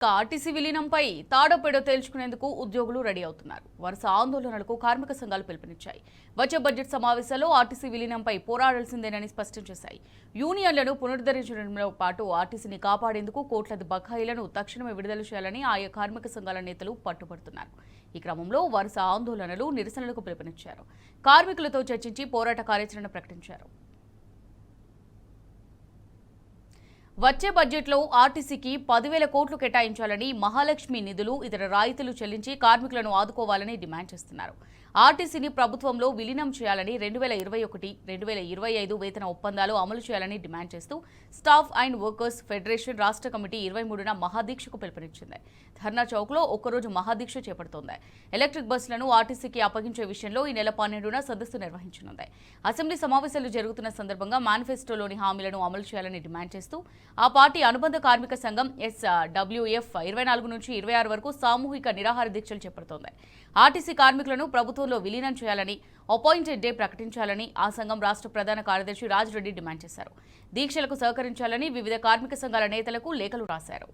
RTC విలీనంపై తాడోపేడో తేల్చుకునేందుకు ఉద్యోగులు ready అవుతున్నారు. వరుస ఆందోళనలకు కార్మిక సంఘాలు పిలుపునిచ్చాయి. వచ్చే బడ్జెట్ సమావేశాల్లో ఆర్టీసీ విలీనంపై పోరాడాల్సిందేనని స్పష్టం చేశాయి. యూనియన్లను పునరుద్ధరించడంతో పాటు ఆర్టీసీని కాపాడేందుకు కోట్లాది బకాయిలను తక్షణమే విడుదల చేయాలని ఆయా కార్మిక సంఘాల నేతలు పట్టుబడుతున్నారు. ఈ క్రమంలో వరుస ఆందోళనలు, నిరసనలకు పిలుపునిచ్చారు. కార్మికులతో చర్చించి పోరాట కార్యాచరణ ప్రకటించారు. వచ్చే బడ్జెట్లో ఆర్టీసీకి 10,000 కోట్లు కేటాయించాలని, మహాలక్ష్మి నిధులు, ఇతర రాయితీలు చెల్లించి కార్మికులను ఆదుకోవాలని డిమాండ్ చేస్తున్నారు. ఆర్టీసీని ప్రభుత్వంలో విలీనం చేయాలని, 2021-2025 వేతన ఒప్పందాలు అమలు చేయాలని డిమాండ్ చేస్తూ స్టాఫ్ అండ్ వర్కర్స్ ఫెడరేషన్ రాష్ట్ర కమిటీ 23న మహాదీక్షకు పిలుపునిచ్చింది. ధర్నా చౌక్లో ఒక్కరోజు మహాదీక్ష చేపడుతోంది. ఎలక్ట్రిక్ బస్సులను ఆర్టీసీకి అప్పగించే విషయంలో ఈ నెల 12న సదస్సు నిర్వహించనుంది. అసెంబ్లీ సమావేశాలు జరుగుతున్న సందర్భంగా మేనిఫెస్టోలోని హామీలను అమలు చేయాలని డిమాండ్ చేస్తూ ఆ పార్టీ అనుబంధ కార్మిక సంఘం SWF 24 నుంచి 26 వరకు సామూహిక నిరాహార దీక్షలు చేపడుతోంది. ఆర్టీసీ కార్మికులను ప్రభుత్వంలో విలీనం చేయాలని, అపాయింటెడ్ డే ప్రకటించాలని ఆ సంఘం రాష్ట్ర ప్రధాన కార్యదర్శి రాజ్ రెడ్డి డిమాండ్ చేశారు. దీక్షలకు సహకరించాలని వివిధ కార్మిక సంఘాల నేతలకు లేఖలు రాశారు.